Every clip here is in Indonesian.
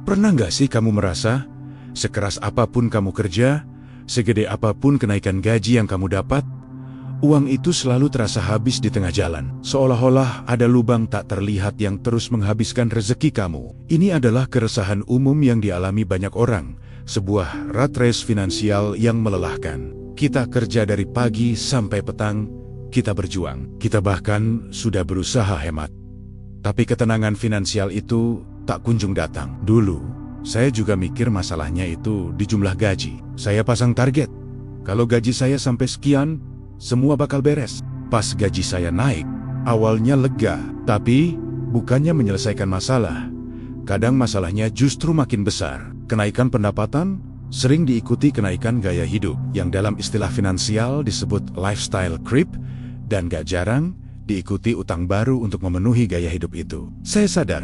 Pernah nggak sih kamu merasa, sekeras apapun kamu kerja, segede apapun kenaikan gaji yang kamu dapat, uang itu selalu terasa habis di tengah jalan, seolah-olah ada lubang tak terlihat yang terus menghabiskan rezeki kamu. Ini adalah keresahan umum yang dialami banyak orang, sebuah rat race finansial yang melelahkan. Kita kerja dari pagi sampai petang, kita berjuang, kita bahkan sudah berusaha hemat. Tapi ketenangan finansial itu tak kunjung datang. Dulu, saya juga mikir masalahnya itu di jumlah gaji. Saya pasang target. Kalau gaji saya sampai sekian, semua bakal beres. Pas gaji saya naik, awalnya lega, tapi bukannya menyelesaikan masalah. Kadang masalahnya justru makin besar. Kenaikan pendapatan sering diikuti kenaikan gaya hidup, yang dalam istilah finansial disebut lifestyle creep, dan gak jarang diikuti utang baru untuk memenuhi gaya hidup itu. Saya sadar,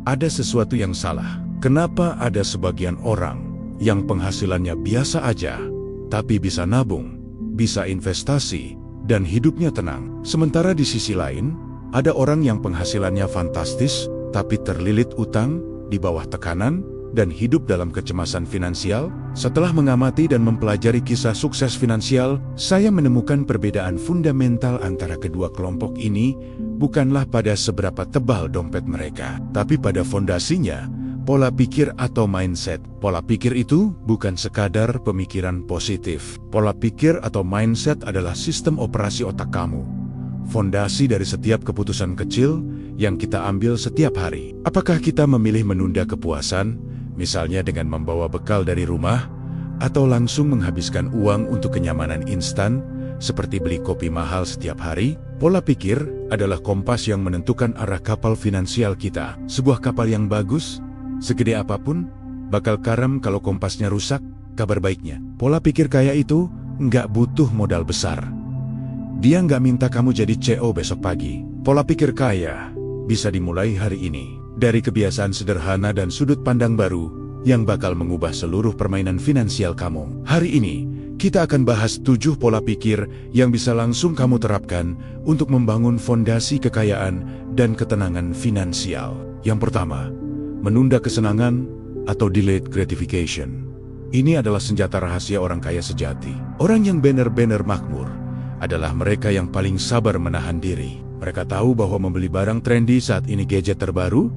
ada sesuatu yang salah. Kenapa ada sebagian orang yang penghasilannya biasa aja, tapi bisa nabung, bisa investasi, dan hidupnya tenang. Sementara di sisi lain, ada orang yang penghasilannya fantastis, tapi terlilit utang, di bawah tekanan, dan hidup dalam kecemasan finansial. Setelah mengamati dan mempelajari kisah sukses finansial, saya menemukan perbedaan fundamental antara kedua kelompok ini bukanlah pada seberapa tebal dompet mereka, tapi pada fondasinya, pola pikir atau mindset. Pola pikir itu bukan sekadar pemikiran positif. Pola pikir atau mindset adalah sistem operasi otak kamu, fondasi dari setiap keputusan kecil yang kita ambil setiap hari. Apakah kita memilih menunda kepuasan, misalnya dengan membawa bekal dari rumah, atau langsung menghabiskan uang untuk kenyamanan instan, seperti beli kopi mahal setiap hari? Pola pikir adalah kompas yang menentukan arah kapal finansial kita. Sebuah kapal yang bagus, segede apapun, bakal karam kalau kompasnya rusak. Kabar baiknya, pola pikir kaya itu nggak butuh modal besar. Dia nggak minta kamu jadi CEO besok pagi. Pola pikir kaya bisa dimulai hari ini, dari kebiasaan sederhana dan sudut pandang baru yang bakal mengubah seluruh permainan finansial kamu. Hari ini, kita akan bahas 7 pola pikir yang bisa langsung kamu terapkan untuk membangun fondasi kekayaan dan ketenangan finansial. Yang pertama, menunda kesenangan atau delayed gratification. Ini adalah senjata rahasia orang kaya sejati. Orang yang benar-benar makmur adalah mereka yang paling sabar menahan diri. Mereka tahu bahwa membeli barang trendy saat ini, gadget terbaru,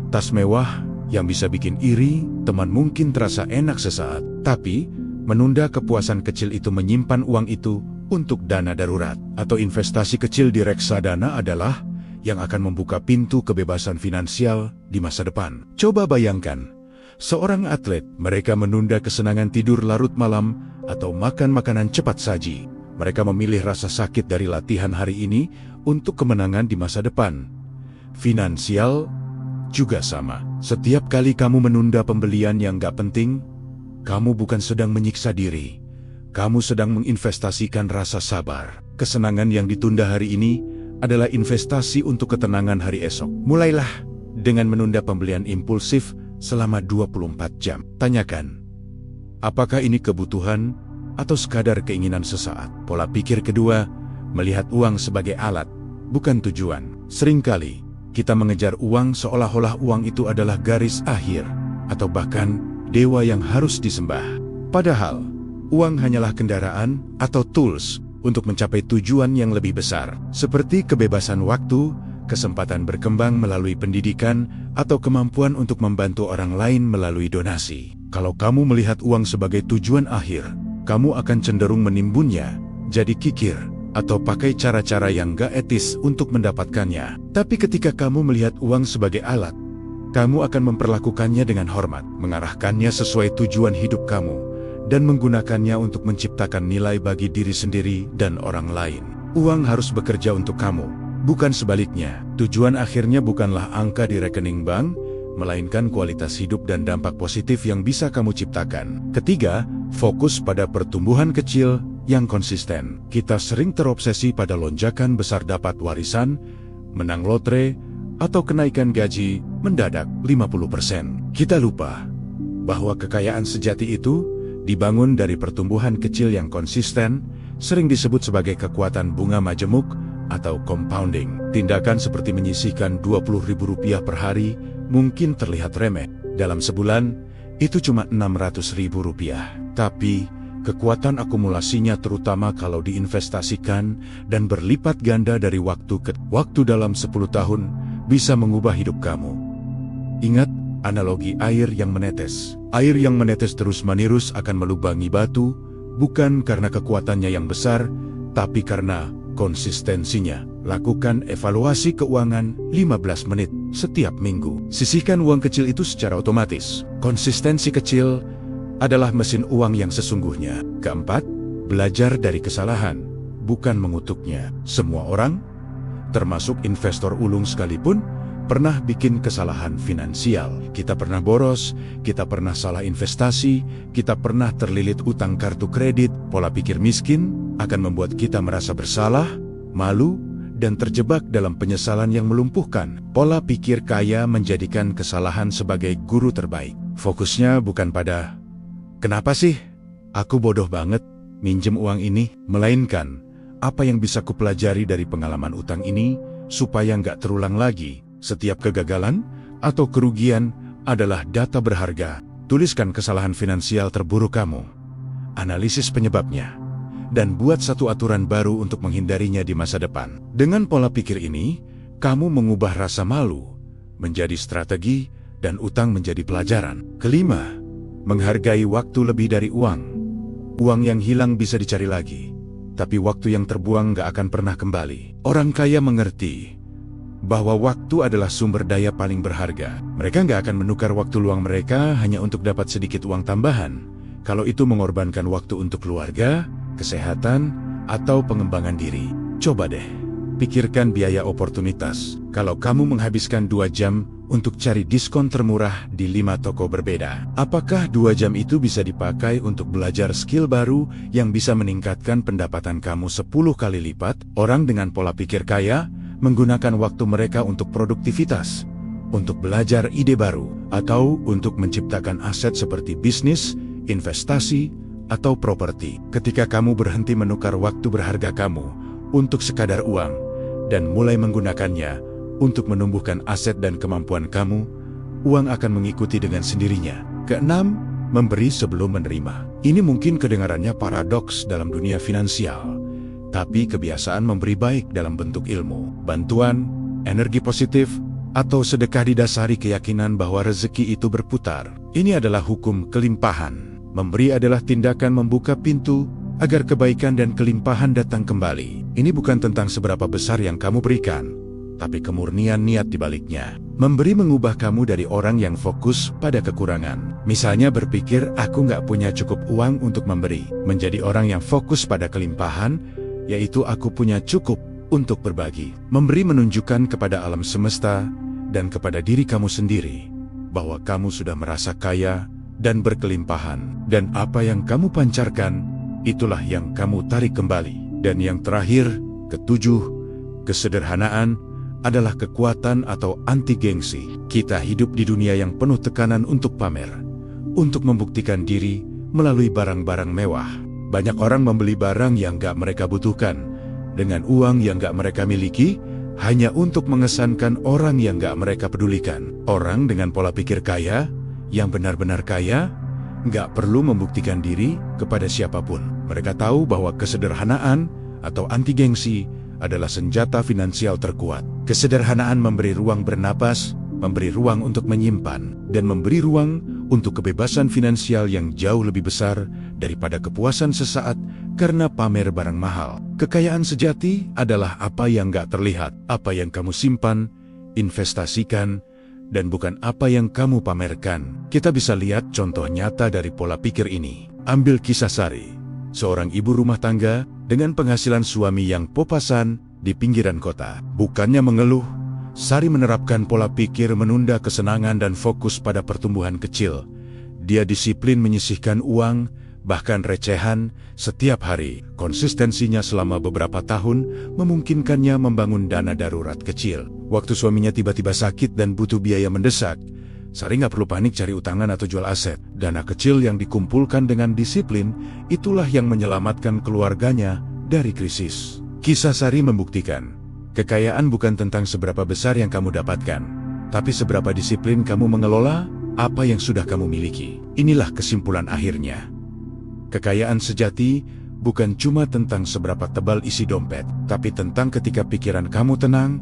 tas mewah yang bisa bikin iri, teman mungkin terasa enak sesaat. Tapi, menunda kepuasan kecil itu, menyimpan uang itu untuk dana darurat atau investasi kecil di reksadana adalah yang akan membuka pintu kebebasan finansial di masa depan. Coba bayangkan, seorang atlet, mereka menunda kesenangan tidur larut malam atau makan makanan cepat saji. Mereka memilih rasa sakit dari latihan hari ini untuk kemenangan di masa depan. Finansial juga sama. Setiap kali kamu menunda pembelian yang gak penting, kamu bukan sedang menyiksa diri. Kamu sedang menginvestasikan rasa sabar. Kesenangan yang ditunda hari ini adalah investasi untuk ketenangan hari esok. Mulailah dengan menunda pembelian impulsif selama 24 jam. Tanyakan, apakah ini kebutuhan atau sekadar keinginan sesaat? Pola pikir kedua, melihat uang sebagai alat, bukan tujuan. Seringkali kita mengejar uang seolah-olah uang itu adalah garis akhir, atau bahkan dewa yang harus disembah. Padahal, uang hanyalah kendaraan atau tools untuk mencapai tujuan yang lebih besar, seperti kebebasan waktu, kesempatan berkembang melalui pendidikan, atau kemampuan untuk membantu orang lain melalui donasi. Kalau kamu melihat uang sebagai tujuan akhir, kamu akan cenderung menimbunnya, jadi kikir, atau pakai cara-cara yang gak etis untuk mendapatkannya. Tapi ketika kamu melihat uang sebagai alat, kamu akan memperlakukannya dengan hormat, mengarahkannya sesuai tujuan hidup kamu, dan menggunakannya untuk menciptakan nilai bagi diri sendiri dan orang lain. Uang harus bekerja untuk kamu, bukan sebaliknya. Tujuan akhirnya bukanlah angka di rekening bank, melainkan kualitas hidup dan dampak positif yang bisa kamu ciptakan. Ketiga, fokus pada pertumbuhan kecil yang konsisten. Kita sering terobsesi pada lonjakan besar, dapat warisan, menang lotre, atau kenaikan gaji mendadak 50%. Kita lupa bahwa kekayaan sejati itu dibangun dari pertumbuhan kecil yang konsisten, sering disebut sebagai kekuatan bunga majemuk atau compounding. Tindakan seperti menyisihkan Rp20.000 per hari mungkin terlihat remeh, Dalam sebulan, itu cuma Rp600.000. Tapi, kekuatan akumulasinya terutama kalau diinvestasikan dan berlipat ganda dari waktu ke waktu dalam 10 tahun bisa mengubah hidup kamu. Ingat analogi air yang menetes. Air yang menetes terus-menerus akan melubangi batu, bukan karena kekuatannya yang besar, tapi karena konsistensinya. Lakukan evaluasi keuangan 15 menit setiap minggu. Sisihkan uang kecil itu secara otomatis. Konsistensi kecil adalah mesin uang yang sesungguhnya. Keempat, belajar dari kesalahan, bukan mengutuknya. Semua orang, termasuk investor ulung sekalipun, pernah bikin kesalahan finansial. Kita pernah boros, kita pernah salah investasi, kita pernah terlilit utang kartu kredit. Pola pikir miskin akan membuat kita merasa bersalah, malu, dan terjebak dalam penyesalan yang melumpuhkan. Pola pikir kaya menjadikan kesalahan sebagai guru terbaik. Fokusnya bukan pada, kenapa sih aku bodoh banget minjem uang ini? Melainkan, apa yang bisa kupelajari dari pengalaman utang ini supaya nggak terulang lagi. Setiap kegagalan atau kerugian adalah data berharga. Tuliskan kesalahan finansial terburuk kamu, analisis penyebabnya, dan buat satu aturan baru untuk menghindarinya di masa depan. Dengan pola pikir ini, kamu mengubah rasa malu menjadi strategi dan utang menjadi pelajaran. Kelima, menghargai waktu lebih dari uang. Uang yang hilang bisa dicari lagi, tapi waktu yang terbuang gak akan pernah kembali. Orang kaya mengerti bahwa waktu adalah sumber daya paling berharga. Mereka nggak akan menukar waktu luang mereka hanya untuk dapat sedikit uang tambahan, kalau itu mengorbankan waktu untuk keluarga, kesehatan, atau pengembangan diri. Coba deh, pikirkan biaya oportunitas. Kalau kamu menghabiskan 2 jam untuk cari diskon termurah di 5 toko berbeda, apakah 2 jam itu bisa dipakai untuk belajar skill baru yang bisa meningkatkan pendapatan kamu 10 kali lipat? Orang dengan pola pikir kaya menggunakan waktu mereka untuk produktivitas, untuk belajar ide baru, atau untuk menciptakan aset seperti bisnis, investasi, atau properti. Ketika kamu berhenti menukar waktu berharga kamu untuk sekadar uang, dan mulai menggunakannya untuk menumbuhkan aset dan kemampuan kamu, uang akan mengikuti dengan sendirinya. Keenam, memberi sebelum menerima. Ini mungkin kedengarannya paradoks dalam dunia finansial, tapi kebiasaan memberi baik dalam bentuk ilmu, bantuan, energi positif, atau sedekah didasari keyakinan bahwa rezeki itu berputar. Ini adalah hukum kelimpahan. Memberi adalah tindakan membuka pintu agar kebaikan dan kelimpahan datang kembali. Ini bukan tentang seberapa besar yang kamu berikan, tapi kemurnian niat di baliknya. Memberi mengubah kamu dari orang yang fokus pada kekurangan, misalnya berpikir aku nggak punya cukup uang untuk memberi, menjadi orang yang fokus pada kelimpahan, yaitu aku punya cukup untuk berbagi. Memberi menunjukkan kepada alam semesta dan kepada diri kamu sendiri bahwa kamu sudah merasa kaya dan berkelimpahan, dan apa yang kamu pancarkan, itulah yang kamu tarik kembali. Dan yang terakhir, ketujuh, kesederhanaan adalah kekuatan atau anti gengsi. Kita hidup di dunia yang penuh tekanan untuk pamer, untuk membuktikan diri melalui barang-barang mewah. Banyak orang membeli barang yang gak mereka butuhkan, dengan uang yang gak mereka miliki, hanya untuk mengesankan orang yang gak mereka pedulikan. Orang dengan pola pikir kaya, yang benar-benar kaya, gak perlu membuktikan diri kepada siapapun. Mereka tahu bahwa kesederhanaan atau anti gengsi adalah senjata finansial terkuat. Kesederhanaan memberi ruang bernapas, memberi ruang untuk menyimpan, dan memberi ruang untuk kebebasan finansial yang jauh lebih besar daripada kepuasan sesaat karena pamer barang mahal. Kekayaan sejati adalah apa yang gak terlihat, apa yang kamu simpan, investasikan, dan bukan apa yang kamu pamerkan. Kita bisa lihat contoh nyata dari pola pikir ini. Ambil kisah Sari, seorang ibu rumah tangga dengan penghasilan suami yang popasan di pinggiran kota. Bukannya mengeluh, Sari menerapkan pola pikir menunda kesenangan dan fokus pada pertumbuhan kecil. Dia disiplin menyisihkan uang, bahkan recehan, setiap hari. Konsistensinya selama beberapa tahun memungkinkannya membangun dana darurat kecil. Waktu suaminya tiba-tiba sakit dan butuh biaya mendesak, Sari nggak perlu panik cari utangan atau jual aset. Dana kecil yang dikumpulkan dengan disiplin, itulah yang menyelamatkan keluarganya dari krisis. Kisah Sari membuktikan, kekayaan bukan tentang seberapa besar yang kamu dapatkan, tapi seberapa disiplin kamu mengelola apa yang sudah kamu miliki. Inilah kesimpulan akhirnya. Kekayaan sejati bukan cuma tentang seberapa tebal isi dompet, tapi tentang ketika pikiran kamu tenang,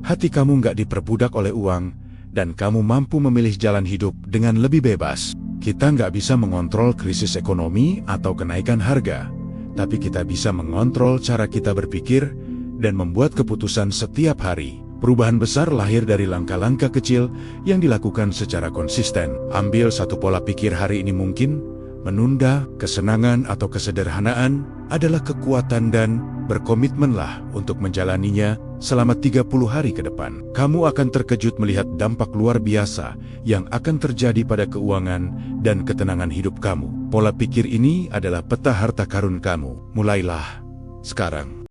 hati kamu nggak diperbudak oleh uang, dan kamu mampu memilih jalan hidup dengan lebih bebas. Kita nggak bisa mengontrol krisis ekonomi atau kenaikan harga, tapi kita bisa mengontrol cara kita berpikir dan membuat keputusan setiap hari. Perubahan besar lahir dari langkah-langkah kecil yang dilakukan secara konsisten. Ambil satu pola pikir hari ini mungkin, menunda kesenangan atau kesederhanaan adalah kekuatan dan berkomitmenlah untuk menjalaninya selama 30 hari ke depan. Kamu akan terkejut melihat dampak luar biasa yang akan terjadi pada keuangan dan ketenangan hidup kamu. Pola pikir ini adalah peta harta karun kamu. Mulailah sekarang.